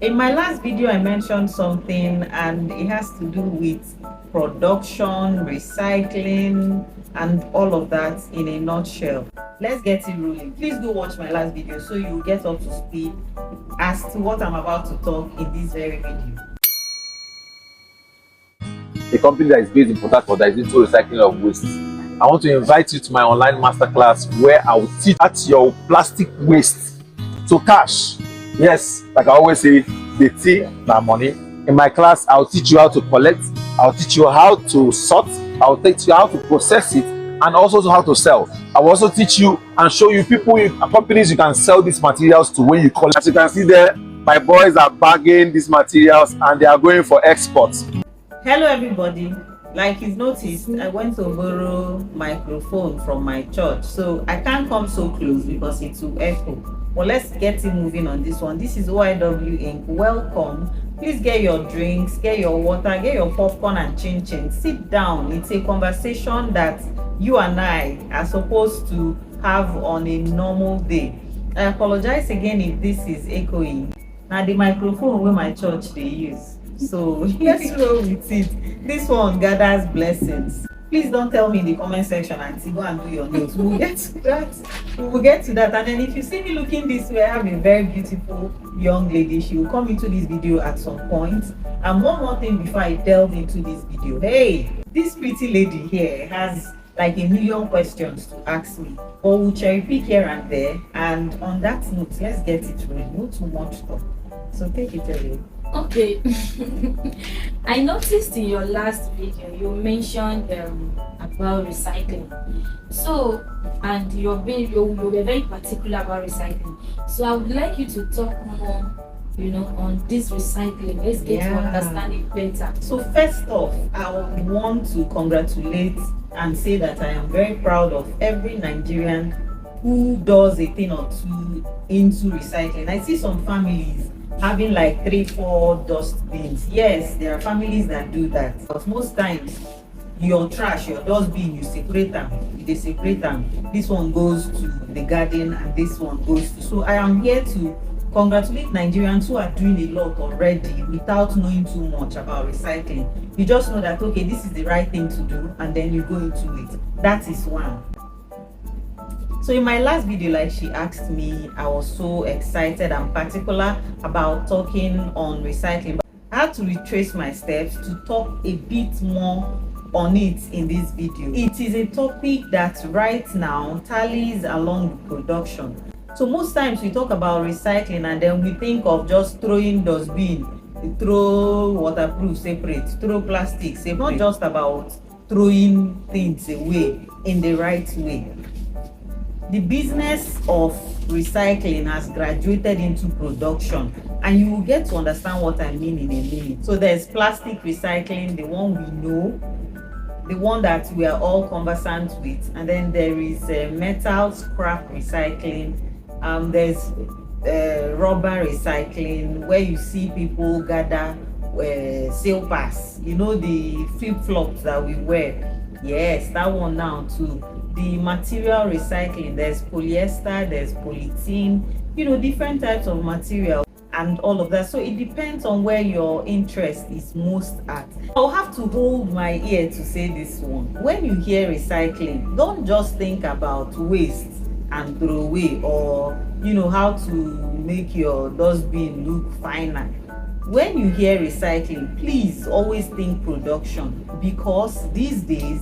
In my last video, I mentioned something and it has to do with production, recycling, and all of that in a nutshell. Let's get it rolling. Please do watch my last video so you get up to speed as to what I'm about to talk in this very video. A company that is based in Port Harcourt that is into recycling of waste. I want to invite you to my online masterclass where I will teach at your plastic waste to cash. Yes, like I always say, the tea na money. In my class, I'll teach you how to collect, I'll teach you how to sort, I'll teach you how to process it, and also how to sell. I will also teach you and show you companies you can sell these materials to when you collect. As you can see there, my boys are bagging these materials and they are going for exports. Hello everybody. Like you've noticed, I went to borrow microphone from my church, so I can't come so close because it will echo. But let's get it moving on this one. This is O.I.W Inc. Welcome. Please get your drinks, get your water, get your popcorn and chin chin. Sit down. It's a conversation that you and I are supposed to have on a normal day. I apologize again if this is echoing. Now the microphone wey my church they use. So let's roll with it. This one gathers blessings. Please don't tell me in the comment section, Auntie, go and do your nails. We will get to that. We will get to that. And then if you see me looking this way, I have a very beautiful young lady. She will come into this video at some point. And one more thing before I delve into this video. Hey, this pretty lady here has like a million questions to ask me. But we'll cherry pick here and there. And on that note, let's get it rolling. No too much talk. So take it away. Okay. I noticed in your last video you mentioned about recycling. So, and you were very particular about recycling. So I would like you to talk more, on this recycling. Let's get to understand it better. So first off, I would want to congratulate and say that I am very proud of every Nigerian who does a thing or two into recycling. I see some families having like 3-4 dustbins. Yes, there are families that do that, but most times your trash, your dustbin, you separate them. This one goes to the garden and this one goes to. So I am here to congratulate Nigerians who are doing a lot already without knowing too much about recycling. You just know that, okay, this is the right thing to do, and then you go into it. That is one. So in my last video, like she asked me, I was so excited and particular about talking on recycling. But I had to retrace my steps to talk a bit more on it in this video. It is a topic that right now tallies along with production. So most times we talk about recycling and then we think of just throwing dustbin, throw waterproof separate, throw plastic separate. Not just about throwing things away in the right way. The business of recycling has graduated into production, and you will get to understand what I mean in a minute. So there's plastic recycling, the one we know, the one that we are all conversant with, and then there is metal scrap recycling. There's rubber recycling, where you see people gather sale pass, the flip-flops that we wear. Yes, that one now too. The material recycling, there's polyester, there's polythene, different types of material and all of that. So it depends on where your interest is most at. I'll have to hold my ear to say this one. When you hear recycling, don't just think about waste and throw away, or how to make your dustbin look finer. When you hear recycling, please always think production, because these days,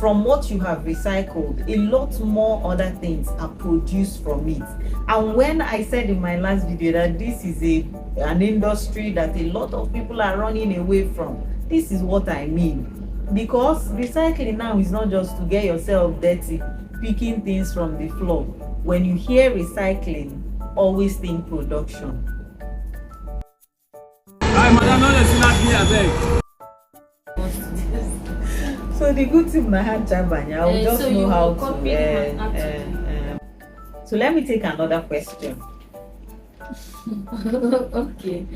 from what you have recycled, a lot more other things are produced from it. And when I said in my last video that this is an industry that a lot of people are running away from, this is what I mean. Because recycling now is not just to get yourself dirty, picking things from the floor. When you hear recycling, always think production. Hi, madam, no, let's not be a beg. So the good thing I had Jabanya, I will just so know how to. So let me take another question. Okay,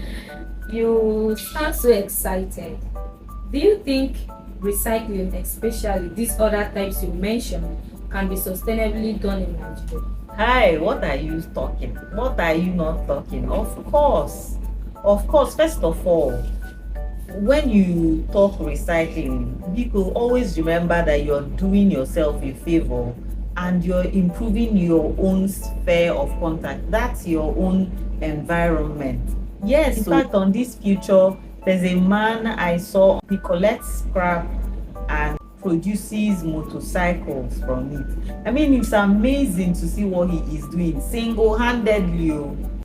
you sound so excited. Do you think recycling, especially these other types you mentioned, can be sustainably done in Nigeria? Hi, what are you talking? What are you not talking? Of course. Of course, first of all, when you talk recycling, people always remember that you're doing yourself a favor and you're improving your own sphere of contact. That's your own environment. Yes, in fact, on this future, there's a man I saw, he collects scrap and produces motorcycles from it. I mean, it's amazing to see what he is doing single-handedly.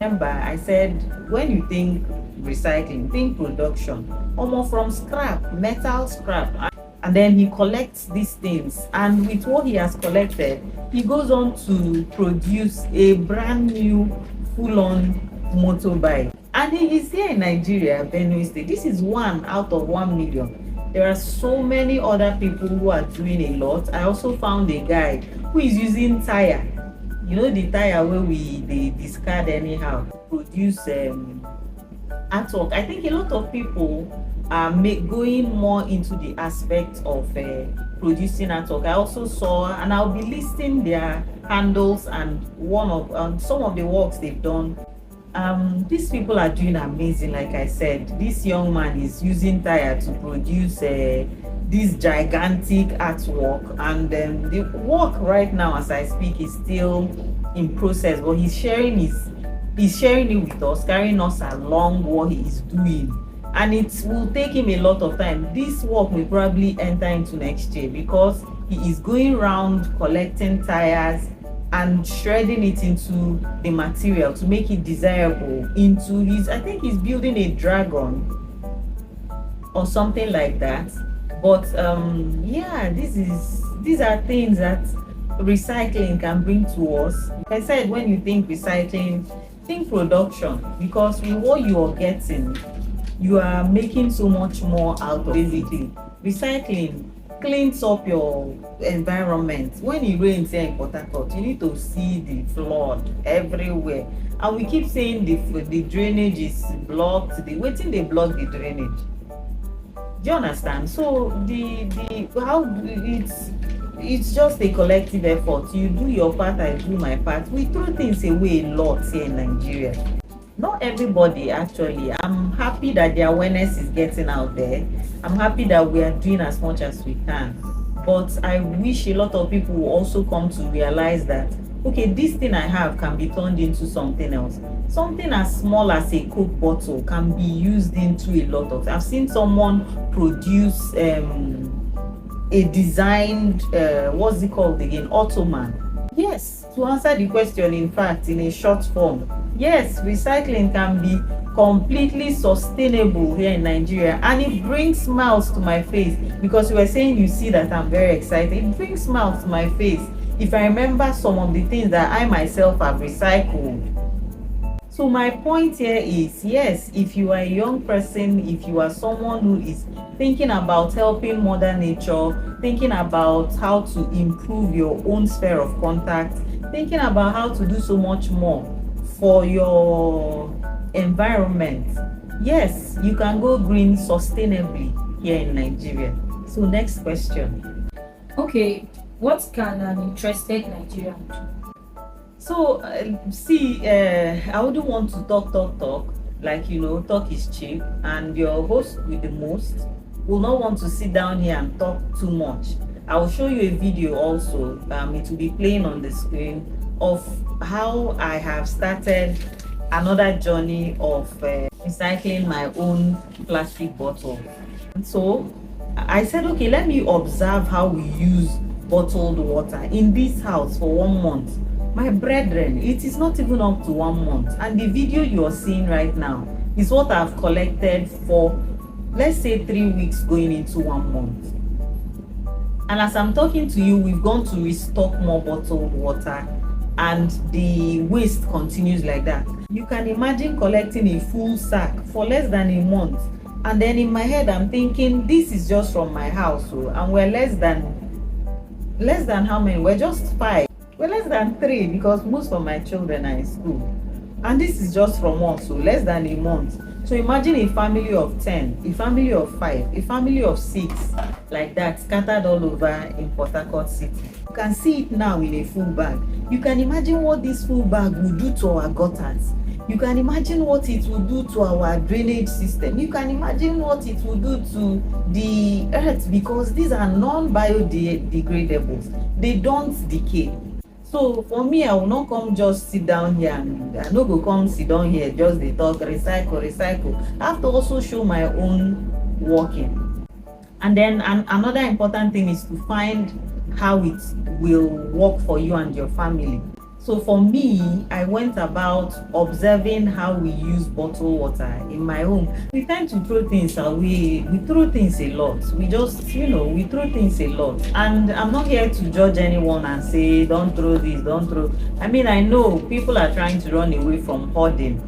Remember, I said, when you think recycling, think production, almost from scrap, metal scrap. And then he collects these things, and with what he has collected, he goes on to produce a brand new full-on motorbike. And he is here in Nigeria, Benue State. This is 1 out of 1 million. There are so many other people who are doing a lot. I also found a guy who is using tire. You know, the tire where they discard anyhow, produce artwork. I think a lot of people are going more into the aspect of producing artwork. I also saw, and I'll be listing their handles and some of the works they've done. These people are doing amazing. Like I said, this young man is using tire to produce this gigantic artwork, and the work right now as I speak is still in process, but he's sharing it with us, carrying us along what he is doing, and it will take him a lot of time. This work will probably enter into next year because he is going around collecting tires and shredding it into the material to make it desirable into I think he's building a dragon or something like that. But yeah, these are things that recycling can bring to us. Like I said, when you think recycling, think production, because with what you are getting, you are making so much more out of. Basically, recycling cleans up your environment. When it rains here in Port Harcourt, you need to see the flood everywhere, and we keep saying the drainage is blocked. Wetin dey block the drainage? Do you understand? So it's just a collective effort. You do your part, I do my part. We throw things away a lot here in Nigeria. Not everybody, actually. I'm happy that the awareness is getting out there. I'm happy that we are doing as much as we can. But I wish a lot of people will also come to realize that, okay, this thing I have can be turned into something else. Something as small as a Coke bottle can be used into a lot of. I've seen someone produce a designed, what's it called again? Ottoman. Yes, to answer the question, in fact, in a short form, yes, recycling can be completely sustainable here in Nigeria, and it brings smiles to my face, because you were saying you see that I'm very excited. It brings smiles to my face if I remember some of the things that I myself have recycled. So my point here is, yes, if you are a young person, if you are someone who is thinking about helping Mother Nature, thinking about how to improve your own sphere of contact, thinking about how to do so much more for your environment, yes, you can go green sustainably here in Nigeria. So next question. Okay, what can an interested Nigerian do? So I wouldn't want to talk like, talk is cheap, and your host with the most will not want to sit down here and talk too much. I will show you a video also. It will be playing on the screen of how I have started another journey of recycling my own plastic bottle. And so I said, okay, let me observe how we use bottled water in this house for 1 month. My brethren, it is not even up to 1 month, and the video you are seeing right now is what I've collected for, let's say, 3 weeks going into 1 month. And as I'm talking to you, we've gone to restock more bottled water, and the waste continues like that. You can imagine collecting a full sack for less than a month, and then in my head I'm thinking, this is just from my house, and we're less than how many? We're just 5. We're less than 3, because most of my children are in school, and this is just from us, so less than a month. So imagine a family of 10, a family of 5, a family of 6, like that, scattered all over in Port Harcourt City. You can see it now in a full bag. You can imagine what this full bag will do to our gutters. You can imagine what it will do to our drainage system. You can imagine what it will do to the earth, because these are non-biodegradables. They don't decay. So for me, I will not come just sit down here, and I no go come sit down here just dey talk recycle. I have to also show my own working. And then another important thing is to find how it will work for you and your family. So for me, I went about observing how we use bottled water in my home. We tend to throw things away. We throw things a lot. We just, we throw things a lot. And I'm not here to judge anyone and say, don't throw this, don't throw. I mean, I know people are trying to run away from hoarding.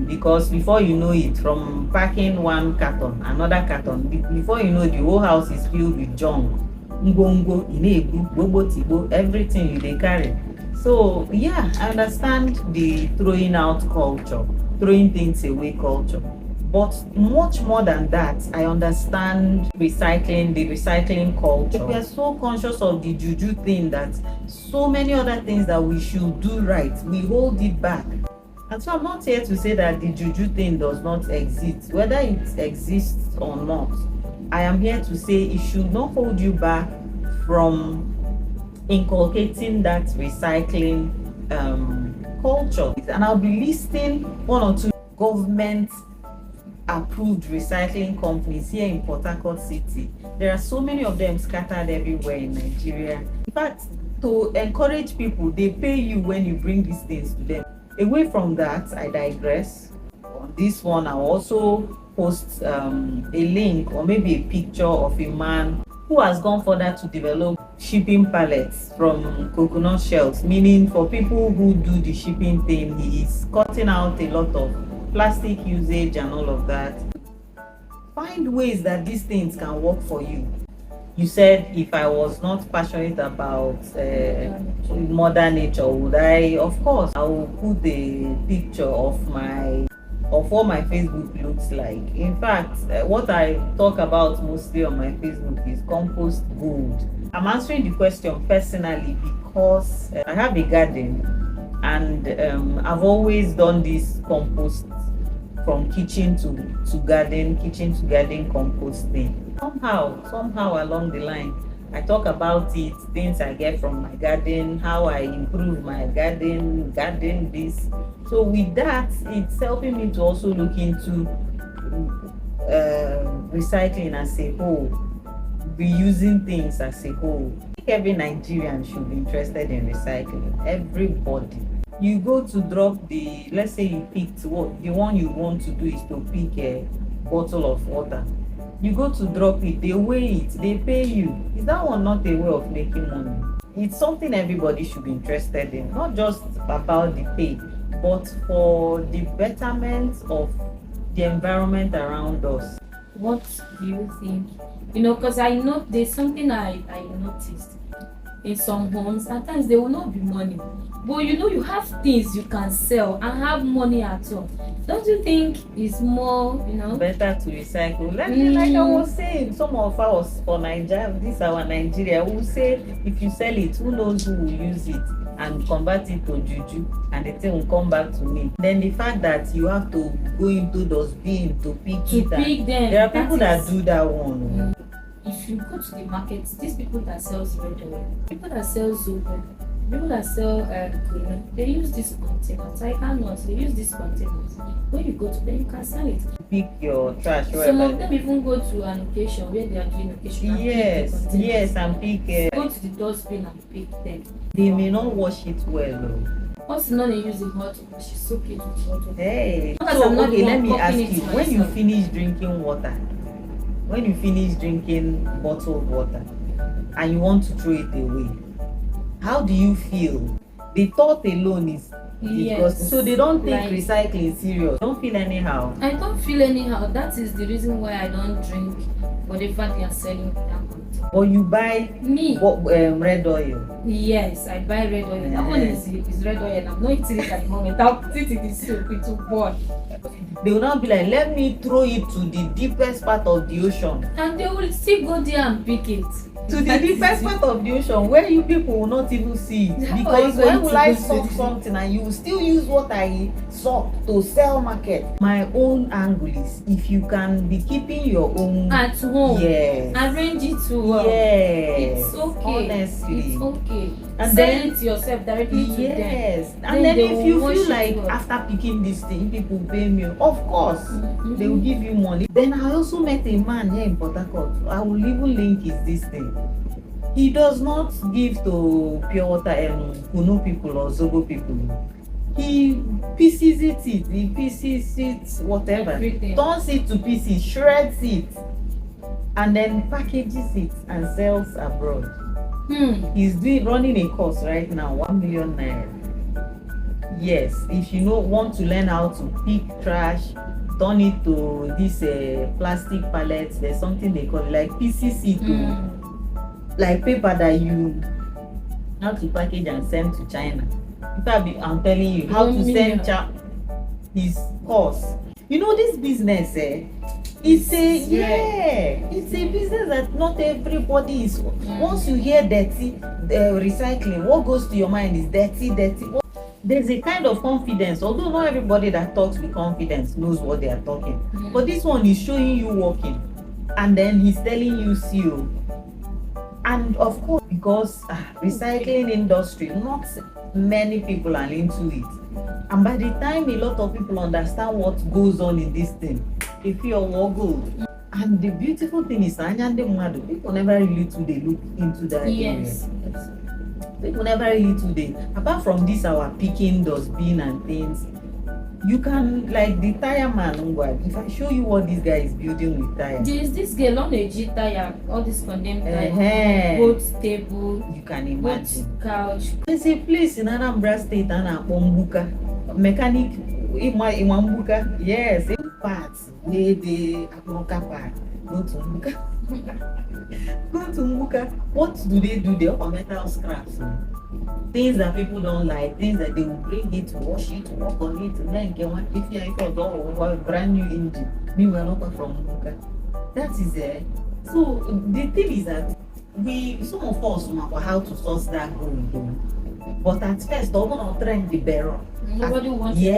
Because before you know it, from packing one carton, another carton, before you know, the whole house is filled with junk. Ngongo, inegu, bobo tibo, everything you dey carry. So yeah, I understand the throwing out culture, throwing things away culture. But much more than that, I understand the recycling culture. We are so conscious of the juju thing that so many other things that we should do right, we hold it back. And so I'm not here to say that the juju thing does not exist. Whether it exists or not, I am here to say it should not hold you back from inculcating that recycling culture. And I'll be listing one or two government approved recycling companies here in Port Harcourt City. There are so many of them scattered everywhere in Nigeria. In fact, to encourage people, they pay you when you bring these things to them. Away from that, I digress. On this one, I'll also post a link or maybe a picture of a man who has gone further to develop shipping pallets from coconut shells, meaning for people who do the shipping thing, he is cutting out a lot of plastic usage and all of that. Find ways that these things can work for you. You said if I was not passionate about mother nature, would I? Of course, I will put a picture of what my Facebook looks like. In fact, what I talk about mostly on my Facebook is compost gold. I'm answering the question personally because I have a garden, and I've always done this compost from kitchen to garden composting. Somehow along the line, I talk about it, things I get from my garden, how I improve my garden this. So with that, it's helping me to also look into recycling as a whole, reusing things as a whole. I think every Nigerian should be interested in recycling. Everybody. You go to drop let's say you picked the one you want to do is to pick a bottle of water. You go to drop it, they weigh it, they pay you. Is that one not a way of making money? It's something everybody should be interested in, not just about the pay, but for the betterment of the environment around us. What do you think? Because I know there's something I noticed in some homes. At times there will not be money, but you have things you can sell and have money at all. Don't you think it's more better to recycle? Like I was saying, some of us for Nigeria, this our Nigeria, will say if you sell it, who knows who will use it and convert it to juju, and the thing will come back to me. Then the fact that you have to go into those bins to pick them. There are people that do that one. If you go to the market, these people that sell red oil, people that sell zobo, people that sell they use these containers. I cannot. They use these containers. When you go to them, you can sell it. Pick your trash. Some of them even go to an occasion where they are doing occasion. Yes, and pick. Go to the dustbin and pick them. They may not wash it well though. Also, not using hot water. She soak it with hot water. Hey, so okay, let me ask you: when you finish drinking water, when you finish drinking bottled water, and you want to throw it away, how do you feel? The thought alone is disgusting. So they don't take recycling serious. Don't feel anyhow. I don't feel anyhow. That is the reason why I don't drink whatever they are selling that content. Or you buy red oil. Yes, I buy red oil. That one is red oil. I'm not eating it at the moment. I'll put it in the soup. It will burn. They will not be like, let me throw it to the deepest part of the ocean. And they will still go there and pick it. to the That is deepest it. part of the ocean where you people will not even see it. How are Because you going when will to I go to suck the- something and you will still use what I suck to sell market? My own angle is if you can be keeping your own At home. yes. Arrange it to well. Yes. It's okay. Honestly. It's okay. And Sell then- it yourself directly to them. Yes. Then And then they if will you wash feel it like well. after picking this thing, people pay me, of course, Mhm. they will give you money. Then I also met a man here in Port Harcourt. I will even link his this thing. He does not give to pure water and Kunu people or Zobo people. He pieces it, he pieces it, whatever. Everything. Turns it to pieces, shreds it, and then packages it and sells abroad. He's running a course right now, 1 million naira. Yes, if you want to learn how to pick trash, turn it to this plastic pallets, there's something they call it, like pieces it to like paper that you have to package and send to China. I'm telling you how to send his course. You know this business, it's a business that not everybody is. Once you hear dirty recycling, what goes to your mind is dirty. There's a kind of confidence, although not everybody that talks with confidence knows what they are talking. But this one is showing you working, and then he's telling you CEO. And of course, because recycling industry, not many people are into it. And by the time a lot of people understand what goes on in this thing, they feel good. And the beautiful thing is, people never really they look into that area. People never really apart from this our picking dustbin and things, you can, like the tire man, if I show you what this guy is building with tire. There's this girl on a G tire, all this condemned tire, boat table, you can imagine. boat couch. There's a place in Anambra State and Mbuka, mechanic Mbuka, yes, parts, the Akroka part, go to Mbuka. Go to Mbuka. What do? They offer metal scraps. Things that people don't like, things that they will bring it to wash it, work on it, and then get one. If you have a brand new engine, meanwhile, not from Mbuka. That is it. So the thing is that some of us know how to source that gold. But at first, they're gonna trend the barrel. Nobody wants to.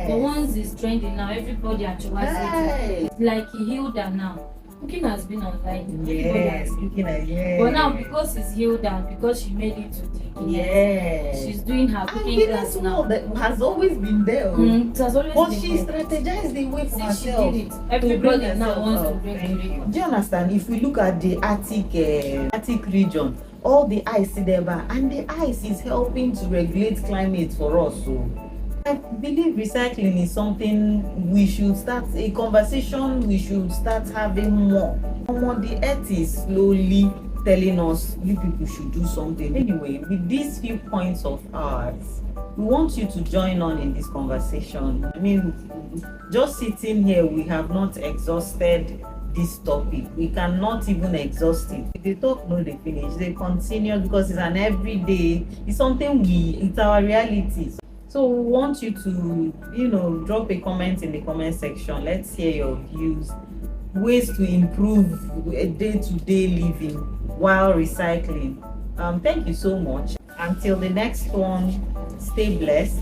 But once it's trending now, everybody actually has it. Like Hilda now. Cooking has been online. Yes, cooking yes. But now because it's Hilda, because she made it to the yes, she's doing her cooking class now. That has always been there. It has always but been she there. strategized the way for She herself. did it. Everybody now wants to bring it. Do you understand? If we look at the Arctic region, all the ice there, and the ice is helping to regulate climate for us. So I believe recycling is something we should start a conversation. We should start having more. The earth is slowly telling us you people should do something. Anyway, with these few points of ours, we want you to join on in this conversation. I mean, just sitting here, we have not exhausted this topic. We cannot even exhaust it. If they talk, no, they finish. They continue because it's an everyday. It's something it's our reality. So we want you to, drop a comment in the comment section. Let's hear your views, ways to improve a day-to-day living while recycling. Thank you so much. Until the next one, stay blessed.